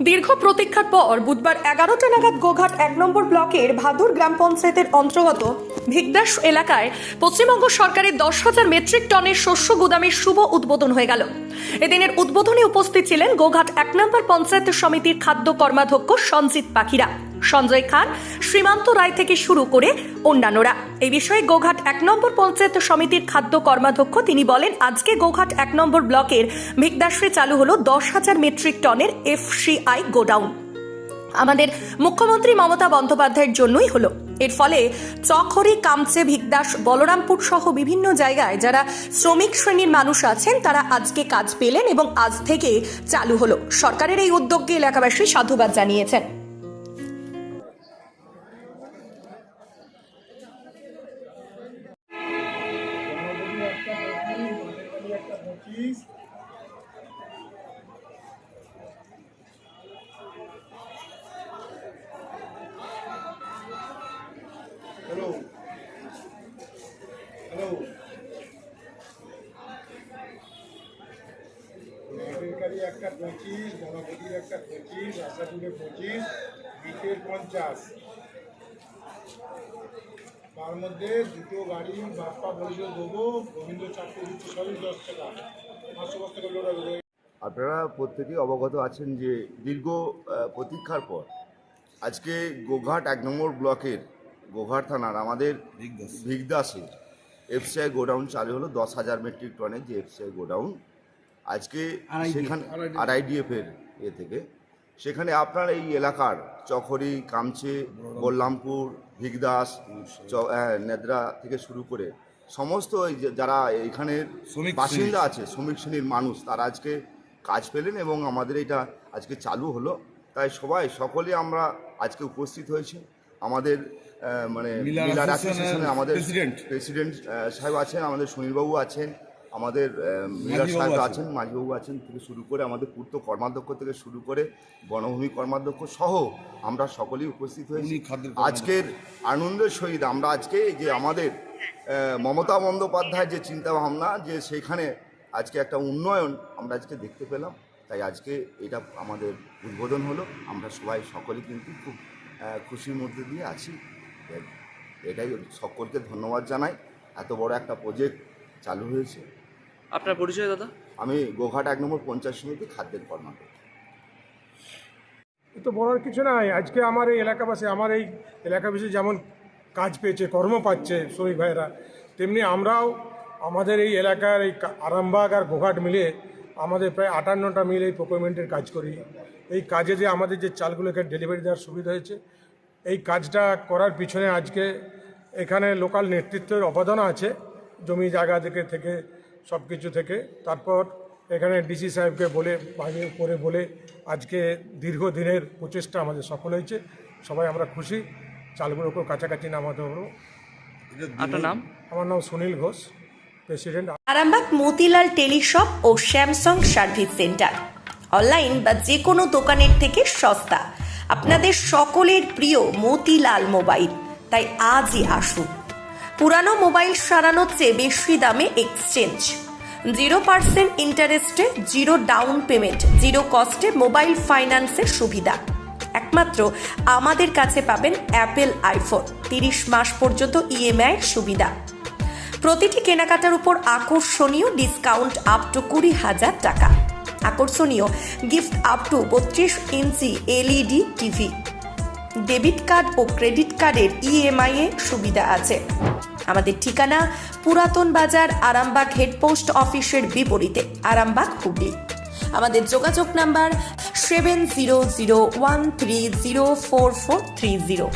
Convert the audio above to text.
দীর্ঘ প্রতীক্ষার পর বুধবার 11টা নাগাদ গোঘাট 1 নম্বর ব্লকের ভাদুর গ্রাম পঞ্চায়েতের অন্তর্গত ভিগদাস এলাকায় পশ্চিমবঙ্গ সরকারের 10,000 মেট্রিক টনের শস্য গুদামের শুভ উদ্বোধন হয়ে গেল। এদিনের উদ্বোধনে উপস্থিত ছিলেন গোঘাট 1 নম্বর পঞ্চায়েত সমিতির খাদ্য কর্মাধ্যক্ষ সঞ্জিত পাখিরা, সঞ্জয় খান, শ্রীমান্ত রায় থেকে শুরু করে অন্যান্যরা। এই বিষয়ে গোঘাট 1 নম্বর পঞ্চায়েত সমিতির খাদ্য কর্মাধ্যক্ষ তিনি বলেন, আজকে গোঘাট 1 নম্বর ব্লকের ভিগদাসে চালু হলো 10,000 মেট্রিক টনের FCI গোডাউন। আমাদের মুখ্যমন্ত্রী মমতা বন্দ্যোপাধ্যায়ের জন্যই হলো। এর ফলে চকহরি, কামচে, ভিগদাস, বলরামপুর সহ বিভিন্ন জায়গায় যারা শ্রমিক শ্রেণীর মানুষ আছেন তারা আজকে কাজ পেলেন এবং আজ থেকে চালু হলো। সরকারের এই উদ্যোগকে এলাকাবাসী সাধুবাদ জানিয়েছেন। হ্যালো হ্যালো বেসরকারি একটা 25, গণপতির একটা 25, আশাপুরে 25, বিটের 50। তার মধ্যে দুটো গাড়ি বাপ্পা বলেছিল দেবো, গোবিন্দ চারটে দিচ্ছে সবই 10 টাকা, 500 বস্তা করে লোড হবে। আপনারা প্রত্যেকেই অবগত আছেন যে দীর্ঘ প্রতীক্ষার পর আজকে গোঘাট 1 নম্বর ব্লকের গোঘাট থানার আমাদের ভিগদাসে FCI গোডাউন চালু হলো। 10,000 মেট্রিক টনের যে FCI গোডাউন আজকে সেখানে RIDF এর থেকে সেখানে আপনার এই এলাকার চকহরি, কামচে, বলরামপুর, ভিগদাস, নেদ্রা থেকে শুরু করে সমস্ত যারা এখানের বাসিন্দা আছে, শ্রমিক শ্রেণীর মানুষ, তারা আজকে কাজ পেলেন এবং আমাদের এটা আজকে চালু হলো। তাই সকলে আমরা আজকে উপস্থিত হয়েছি। আমাদের মানে মিলার অ্যাসোসিয়েশনের আমাদের প্রেসিডেন্ট সাহেব আছেন, আমাদের সুনীলবাবু আছেন, আমাদের মিলার সাহেব আছেন, মাঝিবাবু আছেন থেকে শুরু করে আমাদের পূর্ত কর্মাধ্যক্ষ থেকে শুরু করে বনভূমি কর্মাধ্যক্ষ সহ আমরা সকলেই উপস্থিত হয়েছি। আজকের আনন্দের সহিত আমরা আজকে যে আমাদের মমতা বন্দ্যোপাধ্যায়ের যে চিন্তাভাবনা, যে সেখানে আজকে একটা উন্নয়ন আমরা আজকে দেখতে পেলাম। তাই আজকে এটা আমাদের উদ্বোধন হলো। আমরা সবাই সকলেই কিন্তু খুব খুশির মধ্যে দিয়ে আছি। এটাই সকলকে ধন্যবাদ জানাই। এত বড় একটা প্রজেক্ট চালু হয়েছে। আপনার পরিচয় দাদা? আমি গোঘাট 1 নম্বর পঞ্চায়েত সমিতি খাদ্যের কর্মাধ্যক্ষ। তো বলার কিছু নাই। আজকে আমার এই এলাকাবাসী যেমন কাজ পেয়েছে, কর্ম পাচ্ছে শ্রমিক ভাইয়েরা, তেমনি আমরাও আমাদের এই এলাকার এই আরামবাগ আর গোঘাট মিলে আমাদের প্রায় 58টা মিল এই প্রকুরমেন্টের কাজ করি। এই কাজে যে আমাদের যে চালগুলোকে ডেলিভারি দেওয়ার সুবিধা হয়েছে, এই কাজটা করার পিছনে আজকে এখানে লোকাল নেতৃত্বের অবদান আছে, জমি জায়গা থেকে সব কিছু থেকে। তারপর এখানে ডিসি সাহেবকে বলে আজকে দীর্ঘদিনের প্রচেষ্টা আমাদের সফল হয়েছে। সবাই আমরা খুশি। চালগুলোকে কাছাকাছি নামাতে পারবো। আপনার নাম? আমার নাম সুনীল ঘোষ, প্রেসিডেন্ট। আরামবাগ মতিলাল টেলিশপ ও স্যামসাং সার্ভিস সেন্টার অনলাইন বা যে কোনো দোকানের থেকে সস্তা। আপনাদের সকলের প্রিয় মতিলাল মোবাইল। তাই আজই আসুন। পুরানো মোবাইল সারানোর চেয়ে বেশি দামে এক্সচেঞ্জ, 0% ইন্টারেস্টে, 0 ডাউন পেমেন্ট, 0 কস্টে মোবাইল ফাইন্যান্সের সুবিধা। একমাত্র আমাদের কাছে পাবেন অ্যাপেল আইফোন 30 মাস পর্যন্ত EMI এর সুবিধা। প্রতিটি কেনাকাটার উপর আকর্ষণীয় ডিসকাউন্ট আপ টু 20,000 টাকা। আকর্ষণীয় gift up to 32 inch LED TV. Debit card ও ক্রেডিট কার্ডের EMI এর সুবিধা আছে। আমাদের ঠিকানা পুরাতন বাজার, আরামবাগ হেড পোস্ট অফিসের বিপরীতে, আরামবাগ, হুগলি। আমাদের যোগাযোগ নাম্বার 7001304430।